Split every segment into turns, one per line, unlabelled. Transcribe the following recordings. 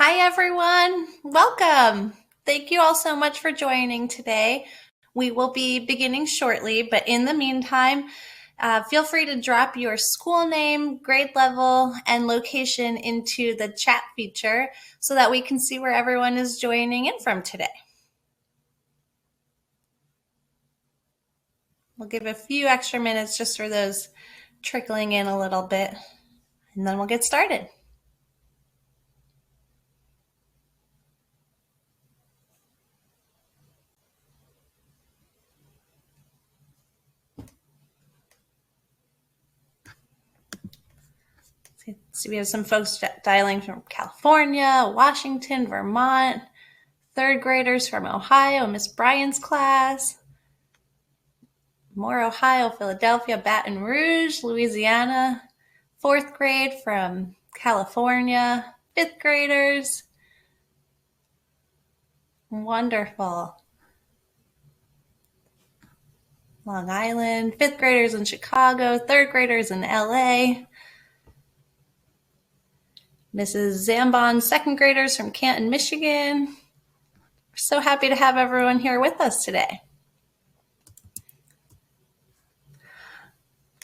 Hi, everyone. Welcome. Thank you all so much for joining today. We will be beginning shortly, but in the meantime, feel free to drop your school name, grade level, and location into the chat feature so that we can see where everyone is joining in from today. We'll give a few extra minutes just for those trickling in a little bit, and then we'll get started. So we have some folks dialing from California, Washington, Vermont, third graders from Ohio, Miss Bryan's class, more Ohio, Philadelphia, Baton Rouge, Louisiana, fourth grade from California, fifth graders. Wonderful. Long Island, fifth graders in Chicago, third graders in LA. Mrs. Zambon, second graders from Canton, Michigan. We're so happy to have everyone here with us today.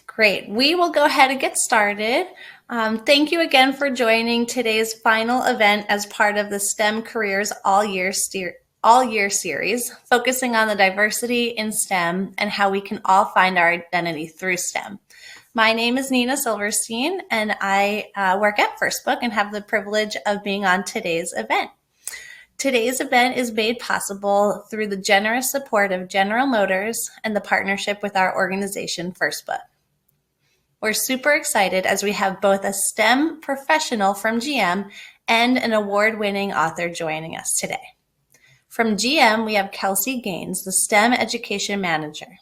Great. We will go ahead and get started. Thank you again for joining today's final event as part of the STEM Careers All-Year series, focusing on the diversity in STEM and how we can all find our identity through STEM. My name is Nina Silverstein, and I work at First Book and have the privilege of being on today's event. Today's event is made possible through the generous support of General Motors and the partnership with our organization, First Book. We're super excited as we have both a STEM professional from GM and an award-winning author joining us today. From GM, we have Kelsey Gaines, the STEM education manager.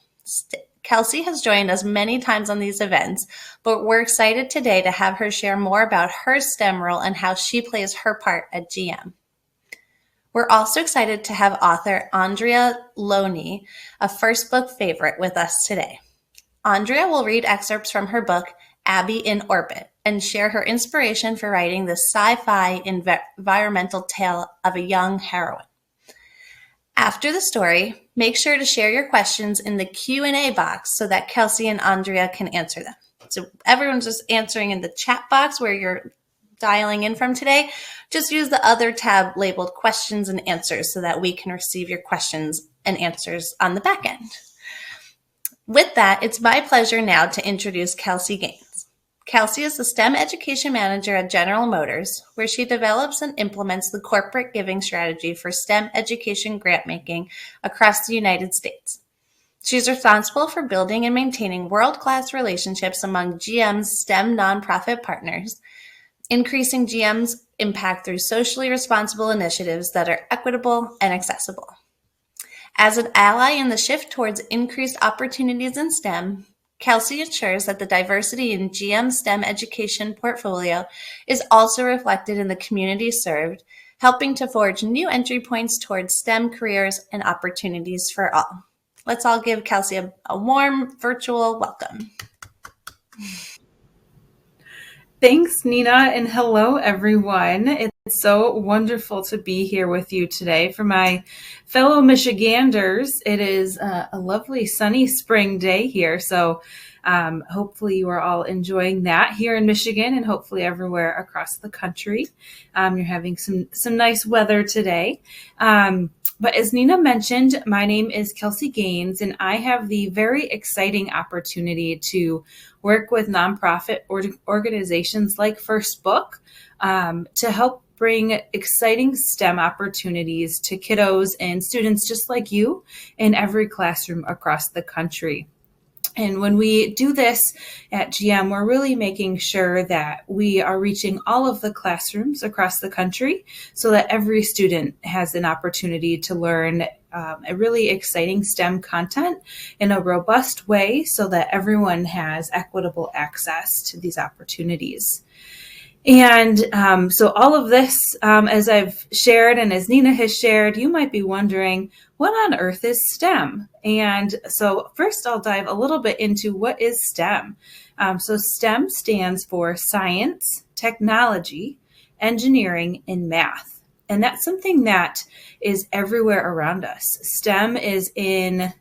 Kelsey has joined us many times on these events, but we're excited today to have her share more about her STEM role and how she plays her part at GM. We're also excited to have author Andrea Loney, a First Book favorite, with us today. Andrea will read excerpts from her book, Abby in Orbit, and share her inspiration for writing this sci-fi environmental tale of a young heroine. After the story, make sure to share your questions in the Q&A box so that Kelsey and Andrea can answer them. So everyone's just answering in the chat box where you're dialing in from today. Just use the other tab labeled questions and answers so that we can receive your questions and answers on the back end. With that, it's my pleasure now to introduce Kelsey Gaines. Kelsey is the STEM education manager at General Motors, where she develops and implements the corporate giving strategy for STEM education grant making across the United States. She's responsible for building and maintaining world-class relationships among GM's STEM nonprofit partners, increasing GM's impact through socially responsible initiatives that are equitable and accessible. As an ally in the shift towards increased opportunities in STEM, Kelsey ensures that the diversity in GM's STEM education portfolio is also reflected in the communities served, helping to forge new entry points towards STEM careers and opportunities for all. Let's all give Kelsey a warm virtual welcome.
Thanks, Nina, and hello, everyone. It's so wonderful to be here with you today. For my fellow Michiganders, it is a lovely sunny spring day here, so hopefully you are all enjoying that here in Michigan and hopefully everywhere across the country. You're having some nice weather today. But as Nina mentioned, my name is Kelsey Gaines, and I have the very exciting opportunity to work with nonprofit organizations like First Book to help bring exciting STEM opportunities to kiddos and students just like you in every classroom across the country. And when we do this at GM, we're really making sure that we are reaching all of the classrooms across the country so that every student has an opportunity to learn a really exciting STEM content in a robust way so that everyone has equitable access to these opportunities. And so all of this, as I've shared and as Nina has shared, you might be wondering, what on earth is STEM? And so first I'll dive a little bit into what is STEM. So STEM stands for science, technology, engineering, and math. And that's something that is everywhere around us. STEM is in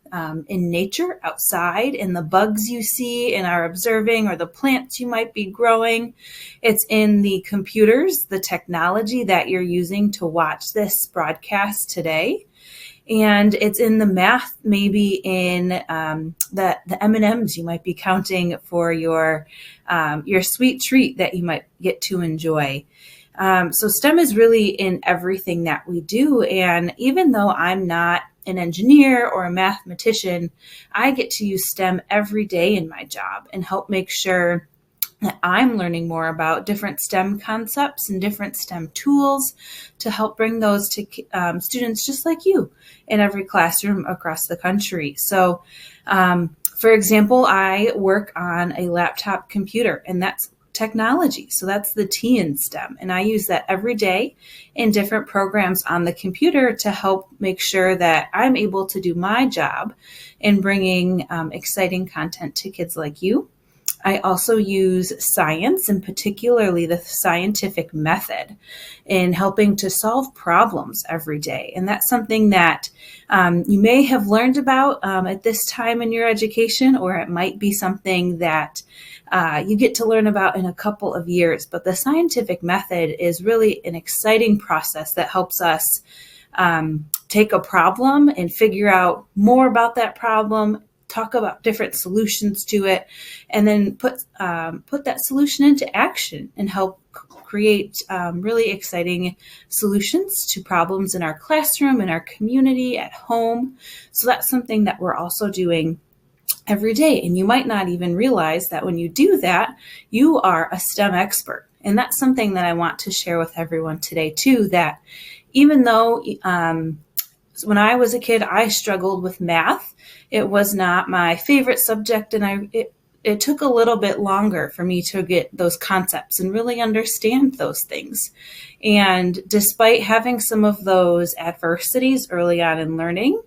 nature, outside, in the bugs you see and are observing, or the plants you might be growing. It's in the computers, the technology that you're using to watch this broadcast today. And it's in the math, maybe in the M&Ms you might be counting for your sweet treat that you might get to enjoy. So STEM is really in everything that we do. And even though I'm not an engineer or a mathematician, I get to use STEM every day in my job and help make sure that I'm learning more about different STEM concepts and different STEM tools to help bring those to students just like you in every classroom across the country. So, for example, I work on a laptop computer, and that's technology. So that's the T in STEM. And I use that every day in different programs on the computer to help make sure that I'm able to do my job in bringing exciting content to kids like you. I also use science, and particularly the scientific method, in helping to solve problems every day. And that's something that you may have learned about at this time in your education, or it might be something that you get to learn about in a couple of years. But the scientific method is really an exciting process that helps us take a problem and figure out more about that problem, talk about different solutions to it, and then put that solution into action and help create really exciting solutions to problems in our classroom, in our community, at home. So that's something that we're also doing every day. And you might not even realize that when you do that, you are a STEM expert. And that's something that I want to share with everyone today too, that even though when I was a kid, I struggled with math. It was not my favorite subject, and it took a little bit longer for me to get those concepts and really understand those things. And despite having some of those adversities early on in learning,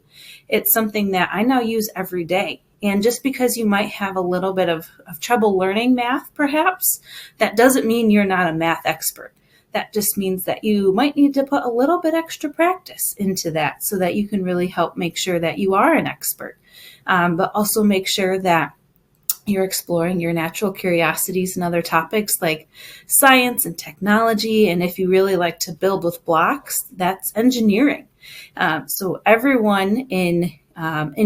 it's something that I now use every day. And just because you might have a little bit of trouble learning math, perhaps, that doesn't mean you're not a math expert. That just means that you might need to put a little bit extra practice into that so that you can really help make sure that you are an expert, but also make sure that you're exploring your natural curiosities and other topics like science and technology. And if you really like to build with blocks, that's engineering. So everyone in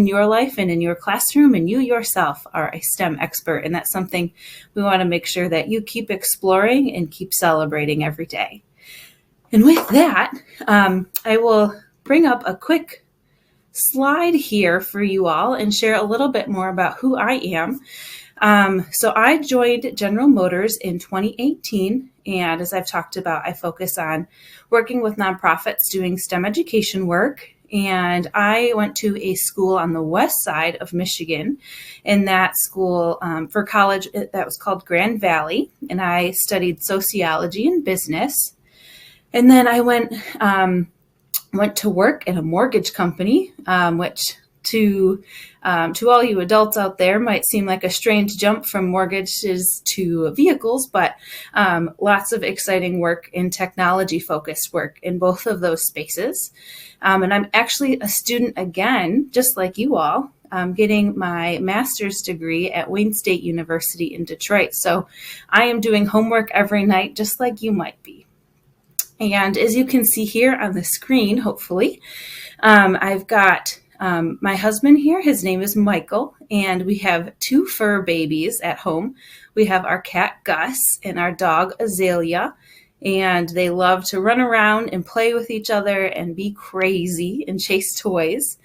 your life and in your classroom and you yourself are a STEM expert. And that's something we want to make sure that you keep exploring and keep celebrating every day. And with that, I will bring up a quick slide here for you all and share a little bit more about who I am. So I joined General Motors in 2018. And as I've talked about, I focus on working with nonprofits doing STEM education work. And I went to a school on the west side of Michigan. In that school for college, that was called Grand Valley. And I studied sociology and business. And then I went to work in a mortgage company, which to all you adults out there might seem like a strange jump from mortgages to vehicles, but lots of exciting work in technology-focused work in both of those spaces. And I'm actually a student again, just like you all, getting my master's degree at Wayne State University in Detroit. So I am doing homework every night, just like you might be. And as you can see here on the screen, hopefully, I've got my husband here. His name is Michael, and we have 2 fur babies at home. We have our cat Gus and our dog Azalea, and they love to run around and play with each other and be crazy and chase toys.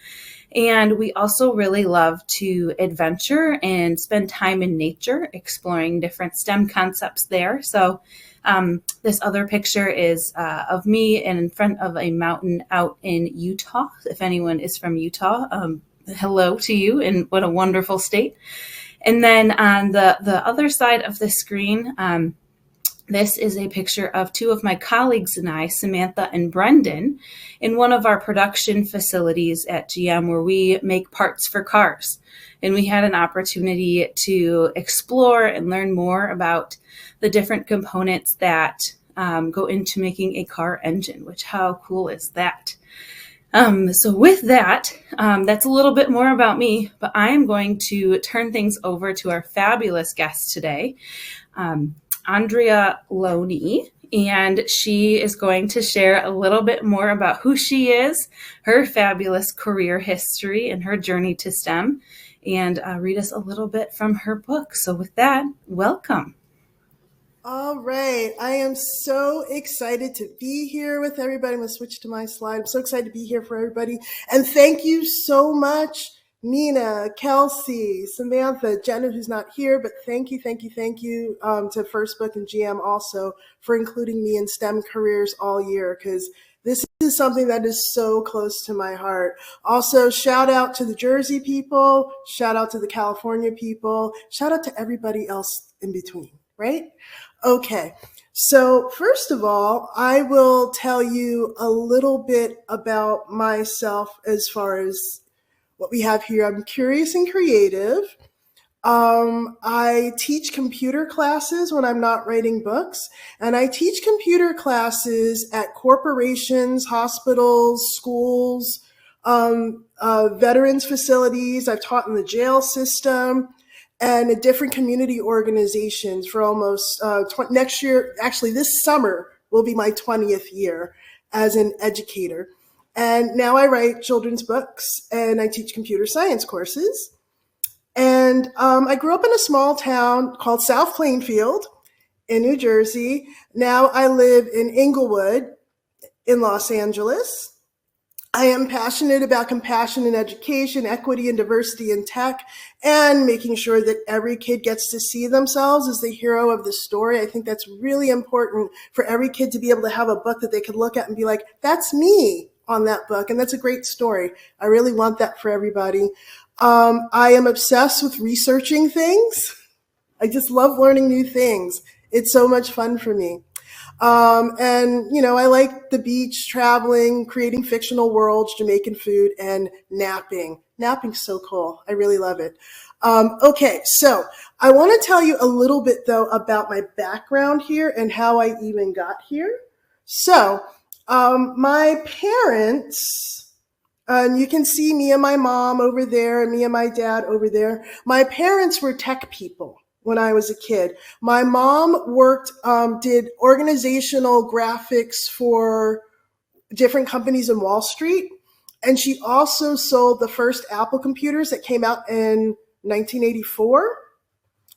And we also really love to adventure and spend time in nature, exploring different STEM concepts there. So this other picture is of me and in front of a mountain out in Utah. If anyone is from Utah, hello to you, and what a wonderful state. And then on the other side of the screen, this is a picture of 2 of my colleagues and I, Samantha and Brendan, in one of our production facilities at GM where we make parts for cars. And we had an opportunity to explore and learn more about the different components that go into making a car engine, which how cool is that? So with that, that's a little bit more about me, but I am going to turn things over to our fabulous guest today, Andrea Loney, and she is going to share a little bit more about who she is, her fabulous career history, and her journey to STEM, and read us a little bit from her book. So with that, welcome.
All right. I am so excited to be here with everybody. I'm going to switch to my slide. I'm so excited to be here for everybody. And thank you so much, Nina, Kelsey, Samantha, Jenna, who's not here, but thank you to First Book and GM also for including me in STEM careers all year, because this is something that is so close to my heart. Also, shout out to the Jersey people, shout out to the California people, shout out to everybody else in between, right? Okay, so first of all, I will tell you a little bit about myself as far as what we have here. I'm curious and creative. I teach computer classes when I'm not writing books, and I teach computer classes at corporations, hospitals, schools, veterans facilities. I've taught in the jail system and in different community organizations for almost next year. Actually, this summer will be my 20th year as an educator. And now I write children's books and I teach computer science courses. And I grew up in a small town called South Plainfield in New Jersey. Now I live in Inglewood in Los Angeles. I am passionate about compassion in education, equity and diversity in tech, and making sure that every kid gets to see themselves as the hero of the story. I think that's really important for every kid to be able to have a book that they could look at and be like, that's me on that book. And that's a great story. I really want that for everybody. I am obsessed with researching things. I just love learning new things. It's so much fun for me. And, you know, I like the beach, traveling, creating fictional worlds, Jamaican food, and napping. Napping's so cool. I really love it. Okay, so I want to tell you a little bit, though, about my background here and how I even got here. So my parents, and you can see me and my mom over there and me and my dad over there. My parents were tech people when I was a kid. My mom did organizational graphics for different companies in Wall Street. And she also sold the first Apple computers that came out in 1984.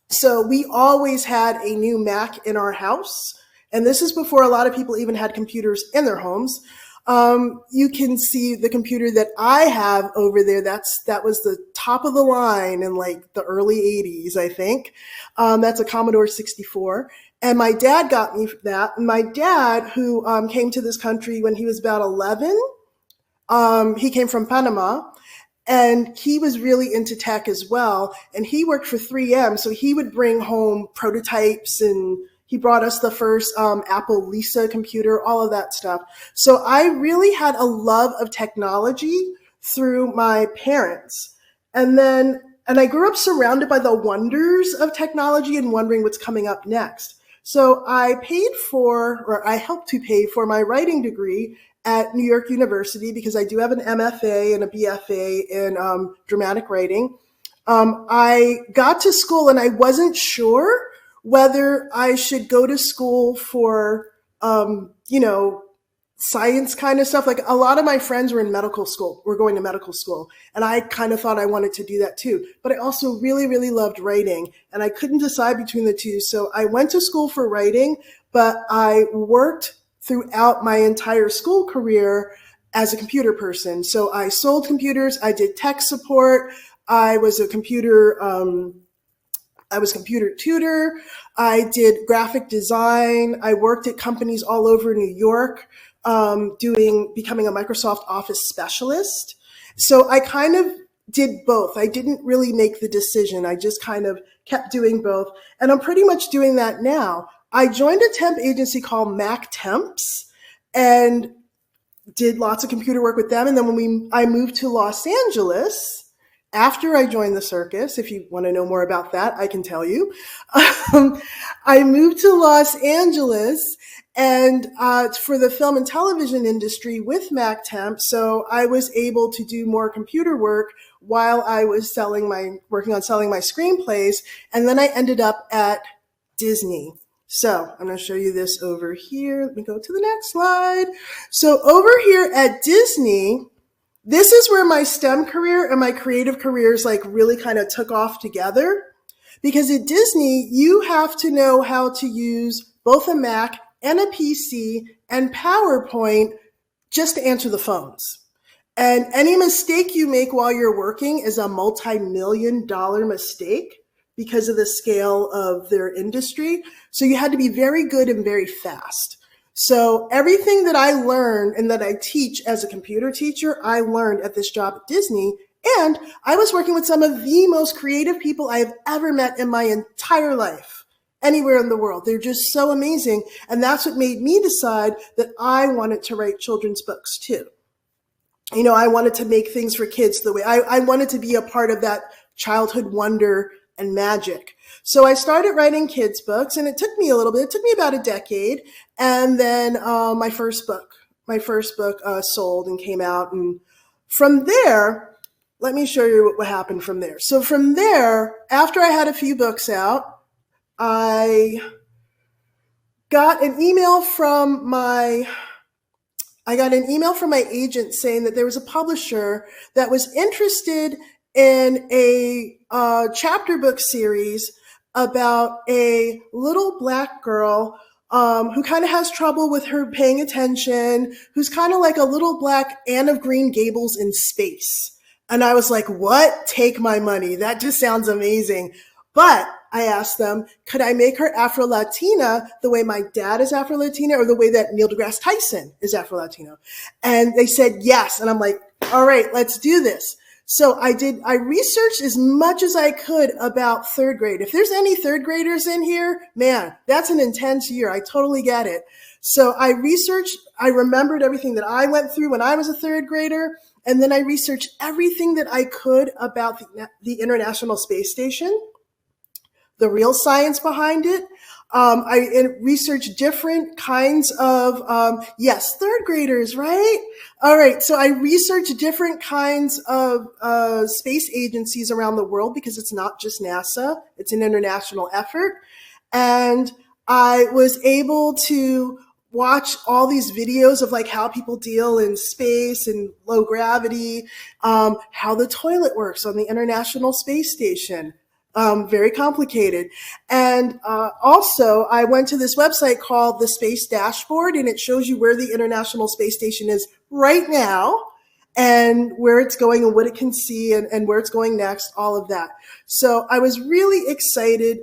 So we always had a new Mac in our house. And this is before a lot of people even had computers in their homes. You can see the computer that I have over there. That was the top of the line in like the early 80s, I think. That's a Commodore 64. And my dad got me that. And my dad, who came to this country when he was about 11, he came from Panama. And he was really into tech as well. And he worked for 3M. So he would bring home prototypes, and he brought us the first Apple Lisa computer, all of that stuff. So I really had a love of technology through my parents. And I grew up surrounded by the wonders of technology and wondering what's coming up next. So I helped to pay for my writing degree at New York University, because I do have an MFA and a BFA in dramatic writing. I got to school and I wasn't sure whether I should go to school for, science kind of stuff. Like a lot of my friends were going to medical school. And I kind of thought I wanted to do that too. But I also really, really loved writing, and I couldn't decide between the two. So I went to school for writing, but I worked throughout my entire school career as a computer person. So I sold computers. I did tech support. I was a computer tutor. I did graphic design. I worked at companies all over New York, becoming a Microsoft Office specialist. So I kind of did both. I didn't really make the decision. I just kind of kept doing both. And I'm pretty much doing that now. I joined a temp agency called Mac Temps and did lots of computer work with them. And then I moved to Los Angeles, after I joined the circus. If you want to know more about that, I can tell you. I moved to Los Angeles and for the film and television industry with MacTemp. So I was able to do more computer work while I was working on selling my screenplays. And then I ended up at Disney. So I'm going to show you this over here. Let me go to the next slide. So over here at Disney, this is where my STEM career and my creative careers like really kind of took off together. Because at Disney, you have to know how to use both a Mac and a PC and PowerPoint just to answer the phones. And any mistake you make while you're working is a multi-million-dollar mistake because of the scale of their industry. So you had to be very good and very fast. So everything that I learned and that I teach as a computer teacher, I learned at this job at Disney. And I was working with some of the most creative people I have ever met in my entire life, anywhere in the world. They're just so amazing. And that's what made me decide that I wanted to write children's books too. You know, I wanted to make things for kids the way I wanted to be a part of that childhood wonder and magic. So I started writing kids' books, and it took me a little bit. It took me about a decade. And then my first book sold and came out. And from there, let me show you what happened from there. So from there, after I had a few books out, I got an email from my agent saying that there was a publisher that was interested in a chapter book series about a little Black girl who kind of has trouble with her paying attention, who's kind of like a little Black Anne of Green Gables in space. And I was like, what? Take my money. That just sounds amazing. But I asked them, could I make her Afro-Latina the way my dad is Afro-Latina or the way that Neil deGrasse Tyson is Afro-Latino? And they said yes. And I'm like, all right, let's do this. So I researched as much as I could about third grade. If there's any third graders in here, man, that's an intense year. I totally get it. So I remembered everything that I went through when I was a third grader. And then I researched everything that I could about the International Space Station, the real science behind it. I researched different kinds of, third graders, right? All right. So I researched different kinds of space agencies around the world because it's not just NASA. It's an international effort. And I was able to watch all these videos of like how people deal in space and low gravity, how the toilet works on the International Space Station. Very complicated. And also, I went to this website called the Space Dashboard, and it shows you where the International Space Station is right now and where it's going and what it can see and where it's going next, all of that. So I was really excited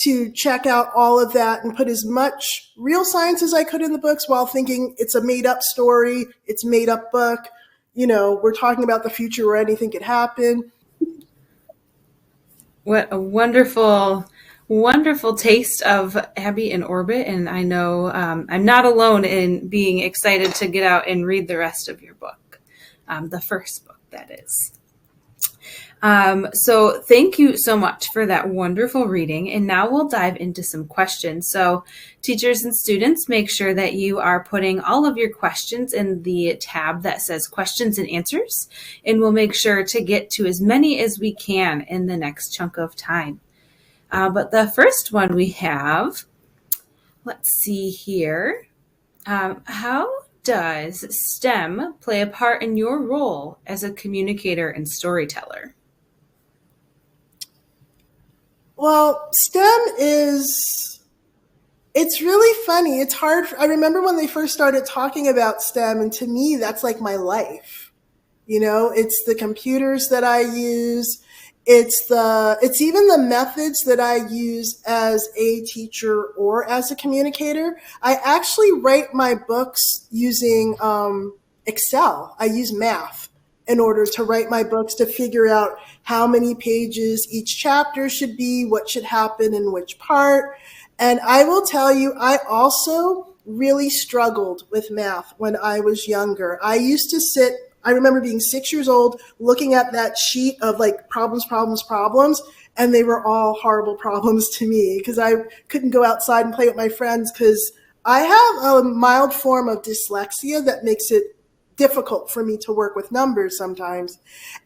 to check out all of that and put as much real science as I could in the books while thinking it's a made-up story, it's a made-up book. You know, we're talking about the future where anything could happen.
What a wonderful, wonderful taste of Abby in orbit. And I know I'm not alone in being excited to get out and read the rest of your book, the first book, that is. So thank you so much for that wonderful reading. And now we'll dive into some questions. So teachers and students, make sure that you are putting all of your questions in the tab that says questions and answers. And we'll make sure to get to as many as we can in the next chunk of time. But the first one we have, let's see here. How does STEM play a part in your role as a communicator and storyteller?
Well, it's really funny. It's hard. I remember when they first started talking about STEM, and to me, that's like my life. You know, it's the computers that I use. It's even the methods that I use as a teacher or as a communicator. I actually write my books using Excel. I use math in order to write my books, to figure out how many pages each chapter should be, what should happen in which part. And I will tell you, I also really struggled with math when I was younger. I used to sit I remember being 6 years old, looking at that sheet of like problems, problems, problems, and they were all horrible problems to me because I couldn't go outside and play with my friends because I have a mild form of dyslexia that makes it difficult for me to work with numbers sometimes.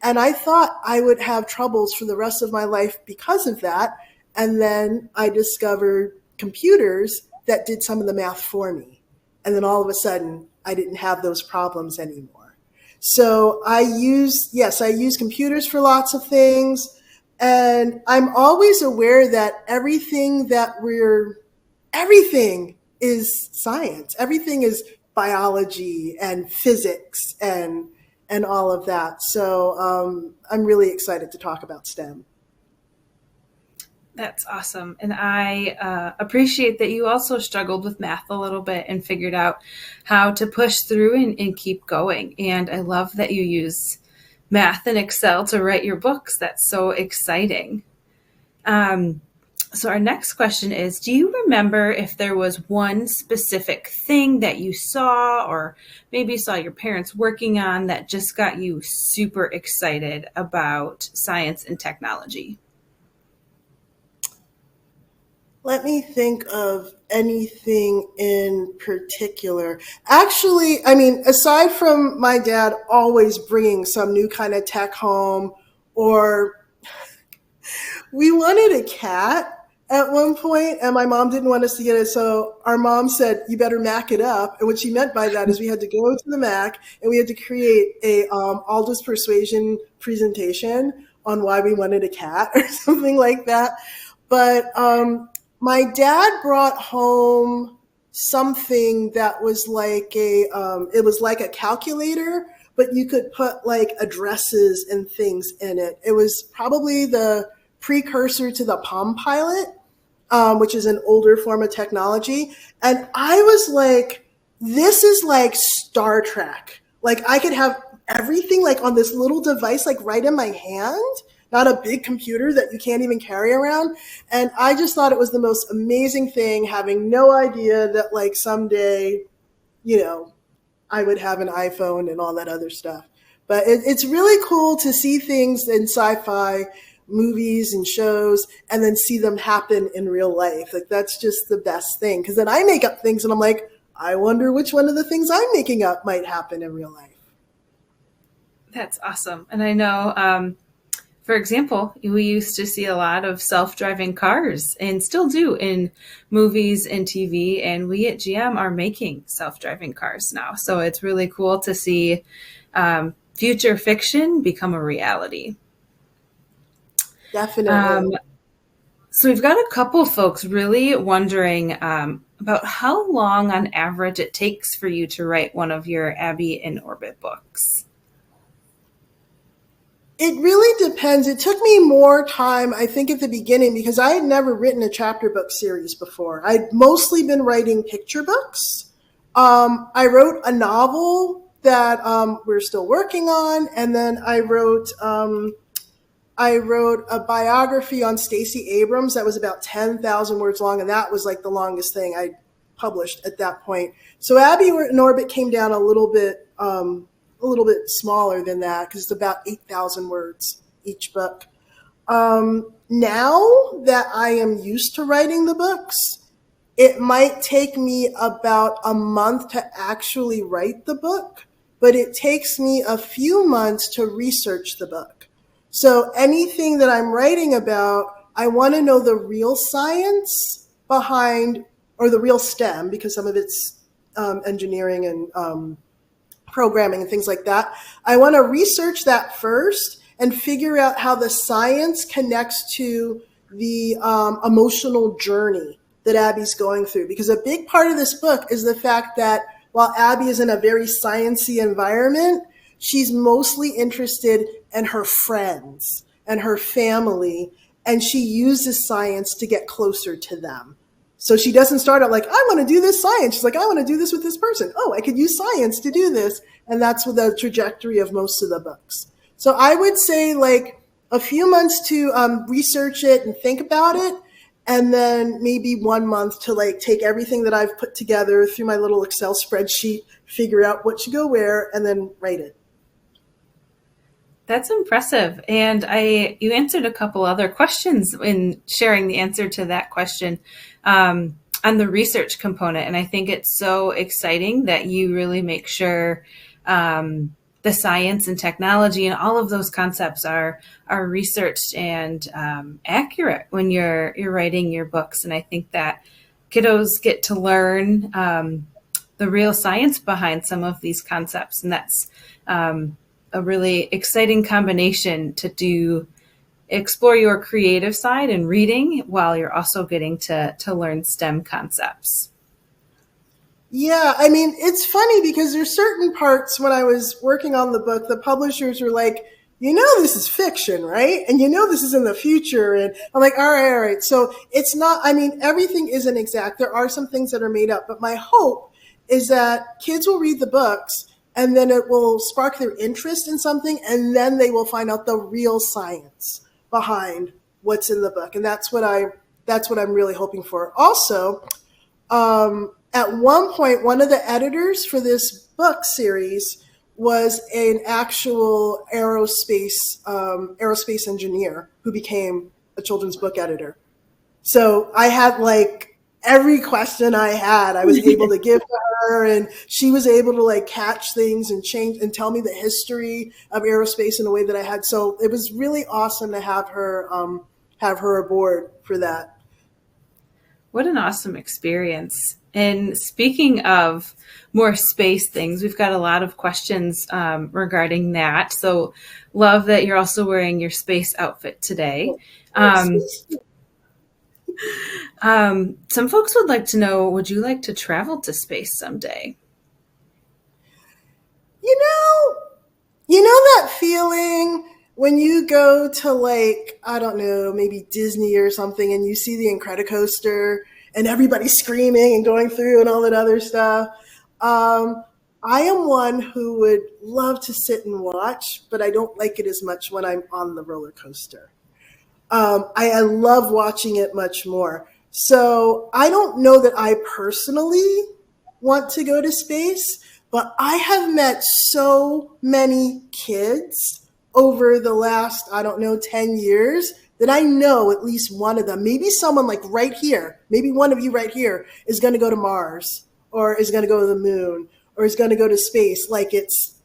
And I thought I would have troubles for the rest of my life because of that. And then I discovered computers that did some of the math for me. And then all of a sudden, I didn't have those problems anymore. So I use computers for lots of things. And I'm always aware that everything is science. Everything is biology and physics and all of that. So I'm really excited to talk about STEM.
That's awesome. And I appreciate that you also struggled with math a little bit and figured out how to push through and keep going. And I love that you use math and Excel to write your books. That's so exciting. So our next question is, do you remember if there was one specific thing that you saw or maybe saw your parents working on that just got you super excited about science and technology?
Let me think of anything in particular. Actually, I mean, aside from my dad always bringing some new kind of tech home, or we wanted a cat at one point, and my mom didn't want us to get it. So our mom said, "You better Mac it up." And what she meant by that is we had to go to the Mac and we had to create a Aldous persuasion presentation on why we wanted a cat or something like that. But my dad brought home something that was like it was like a calculator, but you could put like addresses and things in it. It was probably the precursor to the Palm Pilot, which is an older form of technology. And I was like, this is like Star Trek. Like I could have everything like on this little device, like right in my hand, not a big computer that you can't even carry around. And I just thought it was the most amazing thing, having no idea that like someday, I would have an iPhone and all that other stuff. But it's really cool to see things in sci-fi movies and shows and then see them happen in real life. Like that's just the best thing. Because then I make up things and I'm like, I wonder which one of the things I'm making up might happen in real life.
That's awesome. And I know, for example, we used to see a lot of self-driving cars and still do in movies and TV. And we at GM are making self-driving cars now. So it's really cool to see future fiction become a reality.
Definitely.
So we've got a couple folks really wondering about how long on average it takes for you to write one of your Abby in Orbit books.
It really depends. It took me more time, I think, at the beginning because I had never written a chapter book series before. I'd mostly been writing picture books. I wrote a novel that we're still working on, and then I wrote a biography on Stacey Abrams that was about 10,000 words long, and that was like the longest thing I published at that point. So Abby in Orbit came down a little bit smaller than that because it's about 8,000 words each book. Now that I am used to writing the books, it might take me about a month to actually write the book, but it takes me a few months to research the book. So anything that I'm writing about, I want to know the real science behind, or the real STEM, because some of it's engineering and programming and things like that. I want to research that first and figure out how the science connects to the emotional journey that Abby's going through. Because a big part of this book is the fact that while Abby is in a very sciencey environment, she's mostly interested in her friends and her family, and she uses science to get closer to them. So she doesn't start out like, I want to do this science. She's like, I want to do this with this person. Oh, I could use science to do this. And that's with the trajectory of most of the books. So I would say like a few months to research it and think about it. And then maybe 1 month to like take everything that I've put together through my little Excel spreadsheet, figure out what should go where, and then write it.
That's impressive. And you answered a couple other questions in sharing the answer to that question on the research component. And I think it's so exciting that you really make sure the science and technology and all of those concepts are researched and accurate when you're writing your books. And I think that kiddos get to learn the real science behind some of these concepts. And that's a really exciting combination to explore your creative side in reading while you're also getting to learn STEM concepts.
Yeah, I mean, it's funny because there's certain parts when I was working on the book, the publishers were like, this is fiction, right? And this is in the future. And I'm like, all right. So it's not, I mean, everything isn't exact. There are some things that are made up, but my hope is that kids will read the books and then it will spark their interest in something, and then they will find out the real science behind what's in the book. And that's what I'm really hoping for. Also, at one point, one of the editors for this book series was an actual aerospace engineer who became a children's book editor. So I had every question I had, I was able to give to her, and she was able to catch things and change and tell me the history of aerospace in a way that I had. So it was really awesome to have her aboard for that.
What an awesome experience. And speaking of more space things, we've got a lot of questions regarding that. So love that you're also wearing your space outfit today. Some folks would like to know, would you like to travel to space someday?
That feeling when you go to I don't know, maybe Disney or something, and you see the Incredicoaster and everybody's screaming and going through and all that other stuff. I am one who would love to sit and watch, but I don't like it as much when I'm on the roller coaster. I love watching it much more. So I don't know that I personally want to go to space, but I have met so many kids over the last, 10 years that I know at least one of them, maybe someone right here, maybe one of you right here is going to go to Mars or is going to go to the moon or is going to go to space. It's,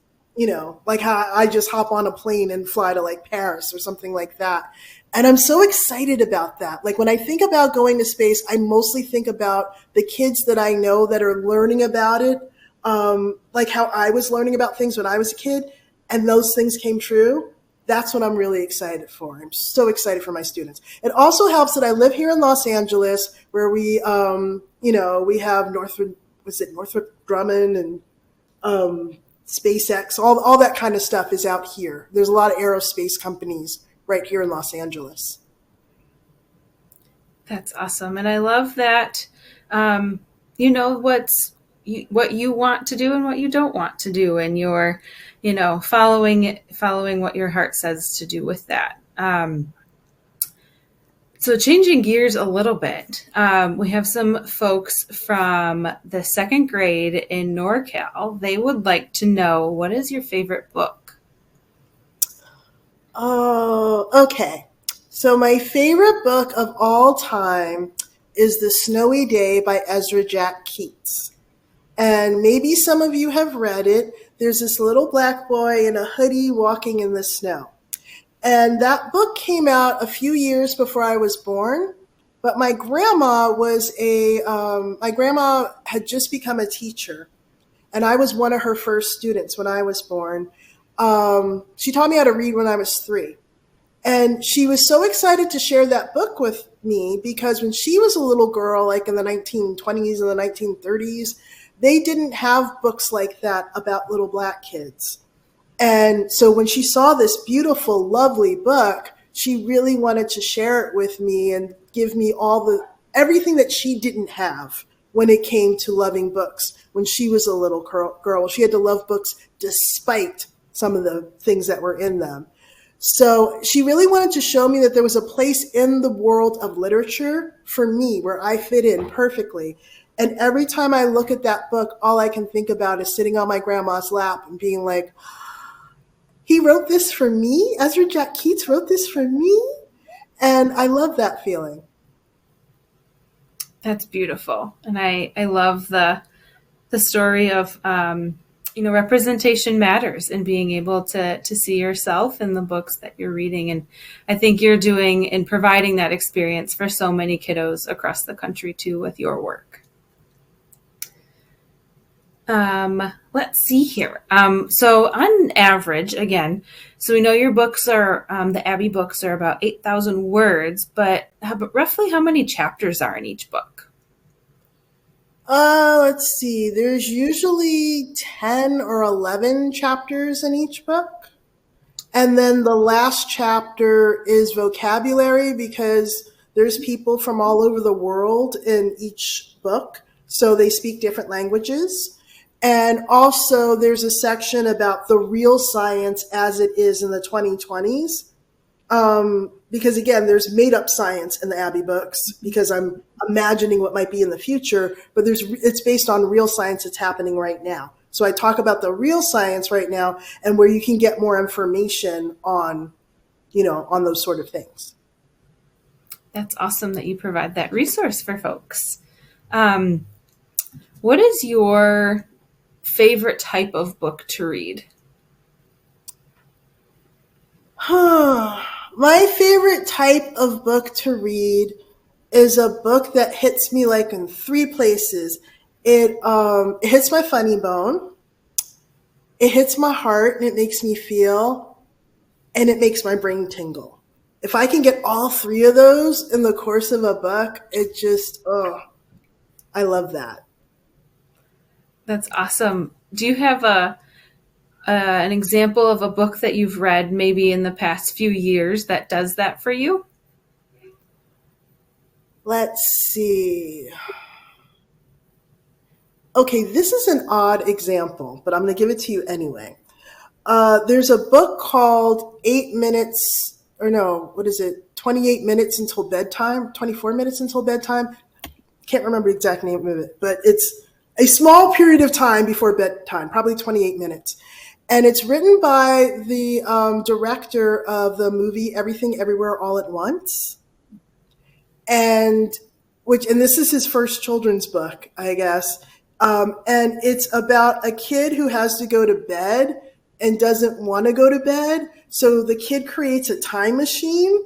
how I just hop on a plane and fly to Paris or something like that. And I'm so excited about that. When I think about going to space, I mostly think about the kids that I know that are learning about it, how I was learning about things when I was a kid, and those things came true. That's what I'm really excited for. I'm so excited for my students. It also helps that I live here in Los Angeles, where we have Northrop Grumman and SpaceX, all that kind of stuff is out here. There's a lot of aerospace companies right here in Los Angeles.
That's awesome. And I love that, what you want to do and what you don't want to do. And you're, following what your heart says to do with that. So changing gears a little bit, we have some folks from the second grade in NorCal. They would like to know, what is your favorite book?
Oh, okay. So my favorite book of all time is The Snowy Day by Ezra Jack Keats. And maybe some of you have read it. There's this little black boy in a hoodie walking in the snow. And that book came out a few years before I was born. But my grandma had just become a teacher. And I was one of her first students when I was born. She taught me how to read when I was 3. And she was so excited to share that book with me because when she was a little girl, in the 1920s and the 1930s, they didn't have books like that about little black kids. And so when she saw this beautiful, lovely book, she really wanted to share it with me and give me everything that she didn't have when it came to loving books. When she was a little girl, she had to love books despite some of the things that were in them. So she really wanted to show me that there was a place in the world of literature for me where I fit in perfectly. And every time I look at that book, all I can think about is sitting on my grandma's lap and being like, he wrote this for me. Ezra Jack Keats wrote this for me. And I love that feeling.
That's beautiful. And I love the story of, representation matters and being able to see yourself in the books that you're reading. And I think you're doing and providing that experience for so many kiddos across the country too with your work. Let's see here. So on average, again, so we know your books are, the Abby books are about 8,000 words, but roughly how many chapters are in each book?
Let's see. There's usually 10 or 11 chapters in each book. And then the last chapter is vocabulary because there's people from all over the world in each book. So they speak different languages. And also there's a section about the real science as it is in the 2020s. Because again, there's made up science in the Abby books because I'm imagining what might be in the future, but it's based on real science that's happening right now. So I talk about the real science right now and where you can get more information on, on those sort of things.
That's awesome that you provide that resource for folks. What is your favorite type of book to read?
My favorite type of book to read is a book that hits me like in 3 places. It hits my funny bone, it hits my heart and it makes me feel, and it makes my brain tingle. If I can get all 3 of those in the course of a book, it just, I love that.
That's awesome. Do you have an example of a book that you've read maybe in the past few years that does that for you?
Let's see. Okay, this is an odd example, but I'm going to give it to you anyway. There's a book called 28 minutes until bedtime, 24 minutes until bedtime. Can't remember the exact name of it, but it's a small period of time before bedtime, probably 28 minutes. And it's written by the director of the movie Everything Everywhere All at Once. And this is his first children's book, I guess. And it's about a kid who has to go to bed and doesn't want to go to bed. So the kid creates a time machine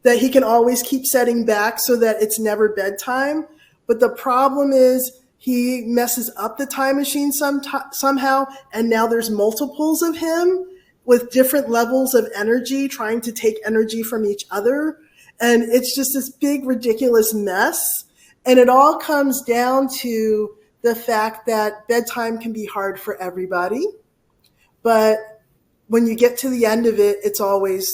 that he can always keep setting back so that it's never bedtime. But the problem is he messes up the time machine somehow, and now there's multiples of him with different levels of energy trying to take energy from each other. And it's just this big, ridiculous mess. And it all comes down to the fact that bedtime can be hard for everybody. But when you get to the end of it, it's always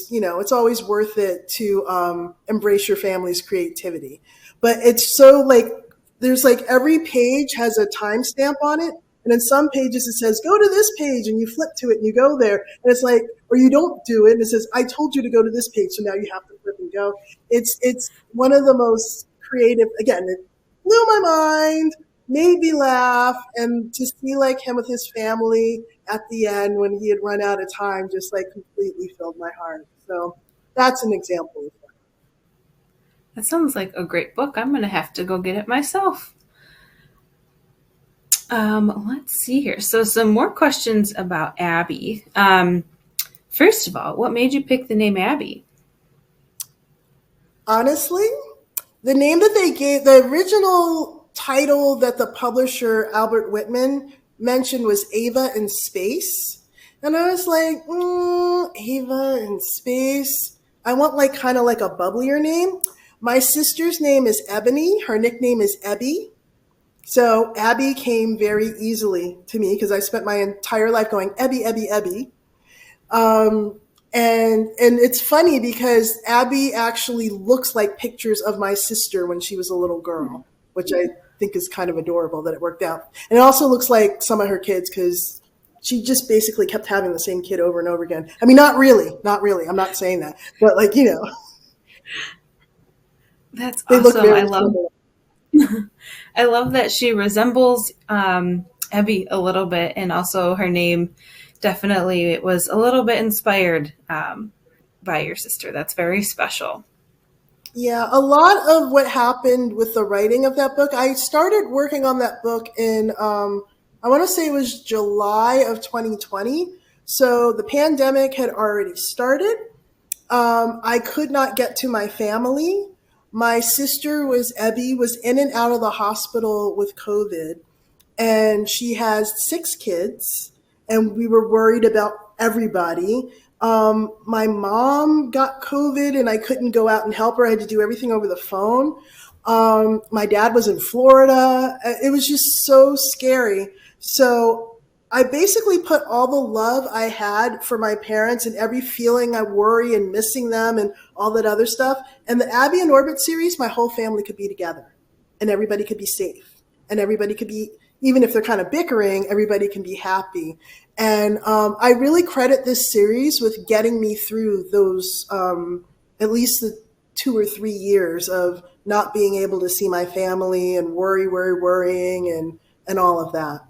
worth it to embrace your family's creativity. But it's so there's every page has a timestamp on it. And in some pages it says, go to this page, and you flip to it and you go there. And it's or you don't do it. And it says, I told you to go to this page. So now you have to flip and go. It's one of the most creative. Again, it blew my mind, made me laugh. And to see him with his family at the end when he had run out of time, just completely filled my heart. So that's an example of that.
That sounds like a great book. I'm going to have to go get it myself. Let's see here. So some more questions about Abby. First of all, what made you pick the name Abby?
Honestly, the name that they gave, the original title that the publisher, Albert Whitman, mentioned was Ava in Space. And I was like, Ava in Space. I want kind of a bubblier name. My sister's name is Ebony. Her nickname is Ebby. So Abby came very easily to me because I spent my entire life going Ebby, Ebby, Ebby. And it's funny because Abby actually looks like pictures of my sister when she was a little girl, which I think is kind of adorable that it worked out. And it also looks like some of her kids because she just basically kept having the same kid over and over again. I mean, not really. I'm not saying that, but
That's awesome. I love that she resembles Abby a little bit, and also her name definitely it was a little bit inspired by your sister. That's very special.
Yeah, a lot of what happened with the writing of that book, I started working on that book in, I want to say it was July of 2020. So the pandemic had already started. I could not get to my family. My sister Ebby was in and out of the hospital with COVID, and she has 6 kids, and we were worried about everybody. My mom got COVID, and I couldn't go out and help her. I had to do everything over the phone. My dad was in Florida. It was just so scary. So I basically put all the love I had for my parents and every feeling I worry and missing them and all that other stuff. And the Abby and Orbit series, my whole family could be together and everybody could be safe and everybody could be, even if they're kind of bickering, everybody can be happy. And I really credit this series with getting me through those, at least the 2 or 3 years of not being able to see my family and worrying and all of that.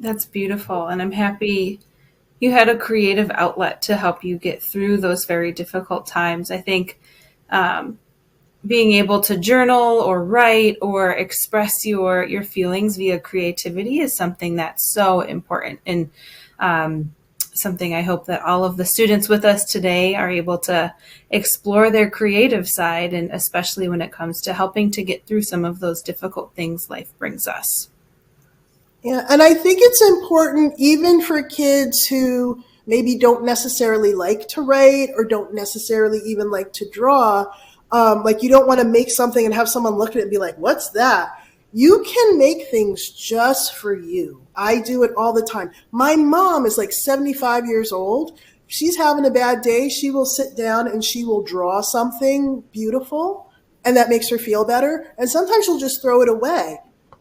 That's beautiful. And I'm happy you had a creative outlet to help you get through those very difficult times. I think being able to journal or write or express your feelings via creativity is something that's so important. And something I hope that all of the students with us today are able to explore their creative side, and especially when it comes to helping to get through some of those difficult things life brings us.
Yeah, and I think it's important even for kids who maybe don't necessarily like to write or don't necessarily even like to draw. Like you don't want to make something and have someone look at it and be like, what's that? You can make things just for you. I do it all the time. My mom is like 75 years old. She's having a bad day. She will sit down and she will draw something beautiful, and that makes her feel better. And sometimes she'll just throw it away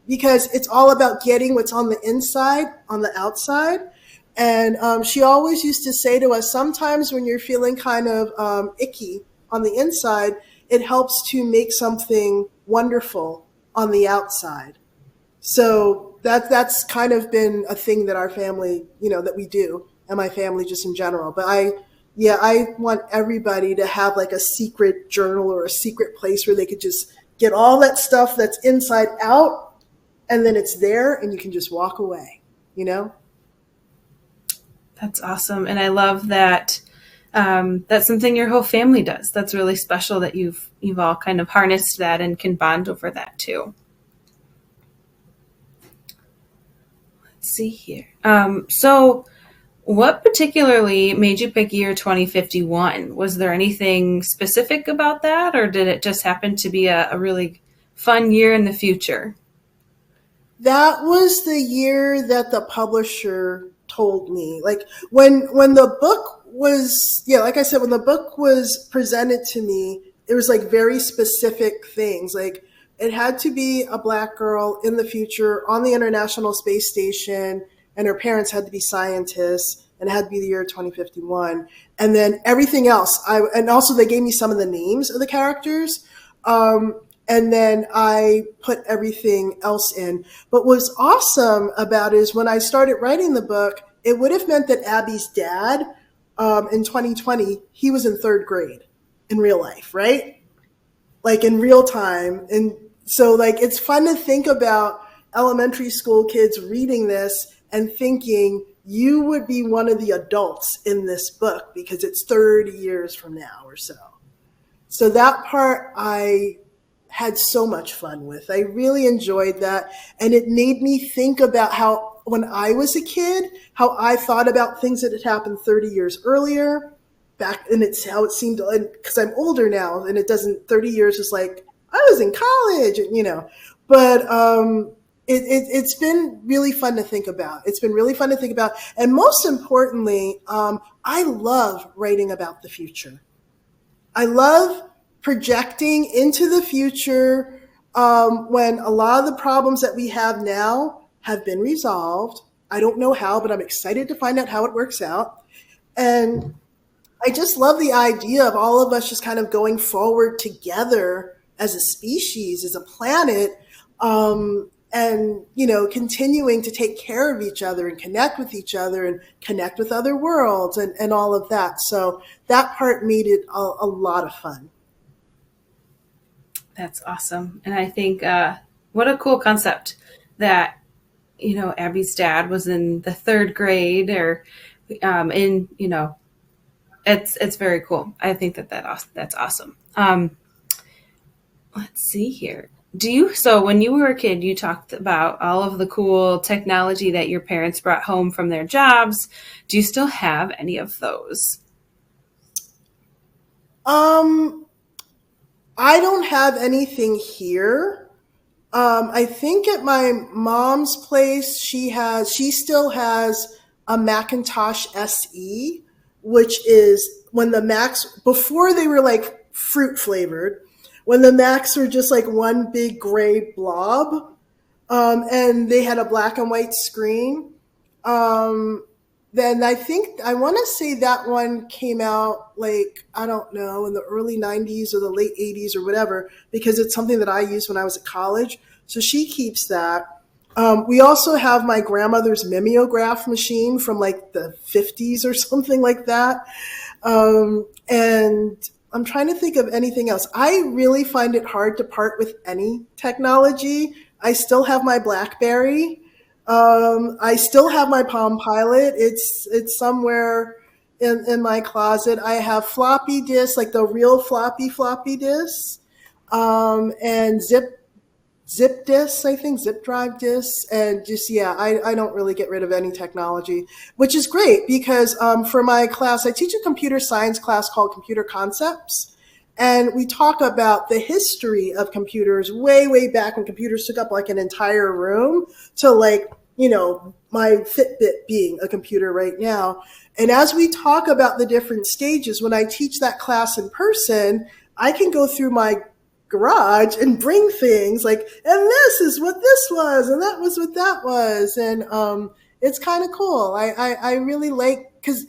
because it's all about getting what's on the inside, on the outside. And she always used to say to us, sometimes when you're feeling kind of icky on the inside, it helps to make something wonderful on the outside. So that's kind of been a thing that our family, that we do, and my family just in general. But I want everybody to have like a secret journal or a secret place where they could just get all that stuff that's inside out, and then it's there and you can just walk away,
That's awesome. And I love that that's something your whole family does. That's really special that you've all kind of harnessed that and can bond over that too. Let's see here. So what particularly made you pick year 2051? Was there anything specific about that, or did it just happen to be a really fun year in the future?
That was the year that the publisher told me. Like when the book was, like I said, when the book was presented to me, it was like very specific things. Like it had to be a Black girl in the future on the International Space Station, and her parents had to be scientists, and it had to be the year 2051. And then everything else, and also they gave me some of the names of the characters. And then I put everything else in. But what's awesome about it is when I started writing the book, it would have meant that Abby's dad, in 2020, he was in 3rd grade in real life, right? Like in real time. And so like, it's fun to think about elementary school kids reading this and thinking you would be one of the adults in this book because it's 30 years from now or so. So that part I had so much fun with. I really enjoyed that. And it made me think about how, when I was a kid, how I thought about things that had happened 30 years earlier back. And it's how it seemed, because I'm older now, and it doesn't, 30 years is like, I was in college, but it's been really fun to think about. It's been really fun to think about. And most importantly, I love writing about the future. I love projecting into the future when a lot of the problems that we have now have been resolved. I don't know how, but I'm excited to find out how it works out. And I just love the idea of all of us just kind of going forward together as a species, as a planet, and, continuing to take care of each other and connect with each other and connect with other worlds and all of that. So that part made it a lot of fun.
That's awesome. And I think what a cool concept that, Abby's dad was in the third grade or it's very cool. I think that's awesome. Let's see here. So when you were a kid, you talked about all of the cool technology that your parents brought home from their jobs. Do you still have any of those?
I don't have anything here. I think at my mom's place, she still has a Macintosh SE, which is when the Macs, before they were like fruit flavored, when the Macs were just like one big gray blob, and they had a black and white screen. Then I want to say that one came out like, I don't know, in the early 90s or the late 80s or whatever, because it's something that I used when I was at college. So she keeps that. We also have my grandmother's mimeograph machine from like the 50s or something like that. And I'm trying to think of anything else. I really find it hard to part with any technology. I still have my BlackBerry. I still have my Palm Pilot. It's somewhere in my closet. I have floppy disks, like the real floppy disks, and zip disks, I think, zip drive disks. And just, yeah, I don't really get rid of any technology, which is great because for my class, I teach a computer science class called Computer Concepts. And we talk about the history of computers way back when computers took up like an entire room to like, my Fitbit being a computer right now. And as we talk about the different stages, when I teach that class in person, I can go through my garage and bring things like, and this is what this was, and that was what that was. And it's kind of cool. I really like, because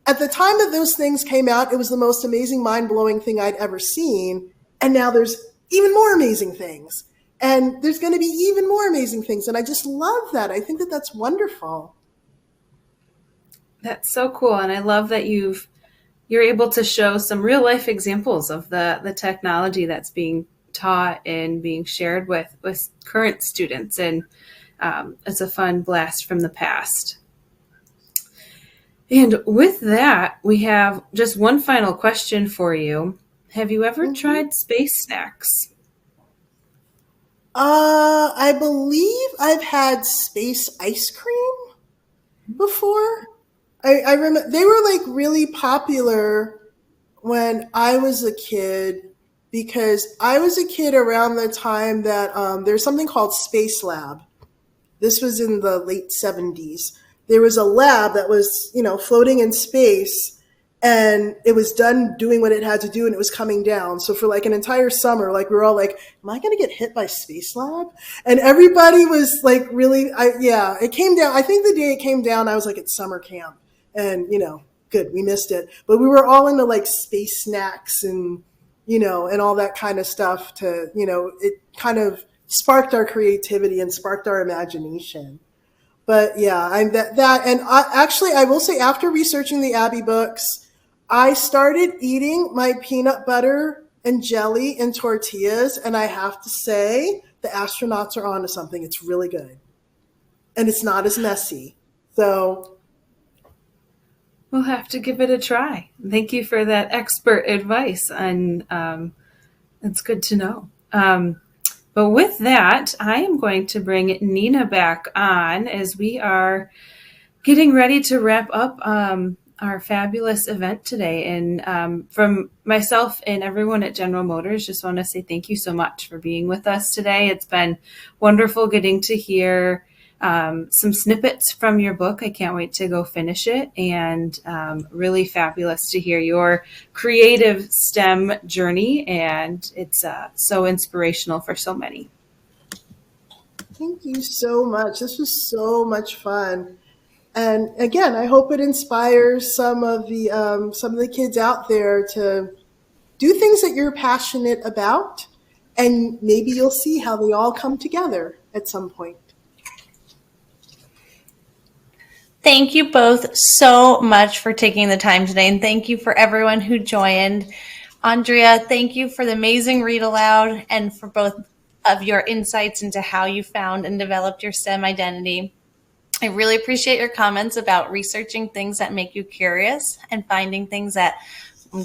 at the time that those things came out, it was the most amazing, mind-blowing thing I'd ever seen. And now there's even more amazing things. And there's going to be even more amazing things. And I just love that. I think that that's wonderful.
That's so cool. And I love that you're able to show some real life examples of the technology that's being taught and being shared with current students. And it's a fun blast from the past. And with that, we have just one final question for you. Have you ever tried space snacks?
I believe I've had space ice cream before. I remember they were like really popular when I was a kid, because I was a kid around the time that there's something called Space Lab. This was in the late 70s. There was a lab that was, floating in space, and it was done doing what it had to do, and it was coming down. So for like an entire summer, like we were all like, am I going to get hit by Space Lab? And everybody was like really, it came down. I think the day it came down, I was like at summer camp, and, good, we missed it. But we were all into like space snacks and, and all that kind of stuff to, it kind of sparked our creativity and sparked our imagination. But yeah, and I will say, after researching the Abby books, I started eating my peanut butter and jelly and tortillas, and I have to say, the astronauts are onto something. It's really good, and it's not as messy. So
we'll have to give it a try. Thank you for that expert advice, and it's good to know. But with that, I am going to bring Nina back on as we are getting ready to wrap up our fabulous event today. And from myself and everyone at General Motors, just want to say thank you so much for being with us today. It's been wonderful getting to hear some snippets from your book. I can't wait to go finish it, and really fabulous to hear your creative STEM journey, and it's so inspirational for so many.
thank you so much. This was so much fun. And again, I hope it inspires some of the kids out there to do things that you're passionate about And maybe you'll see how they all come together at some point.
Thank you both so much for taking the time today, and thank you for everyone who joined. Andrea, thank you for the amazing read aloud and for both of your insights into how you found and developed your STEM identity. I really appreciate your comments about researching things that make you curious and finding things that,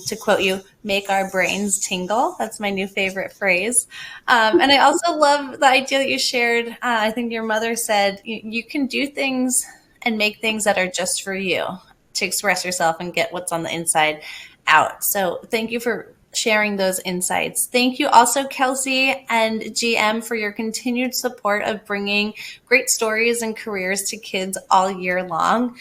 to quote you, make our brains tingle. That's my new favorite phrase. And I also love the idea that you shared. I think your mother said you can do things and make things that are just for you to express yourself and get what's on the inside out. So thank you for sharing those insights. Thank you also, Kelsey and GM, for your continued support of bringing great stories and careers to kids all year long.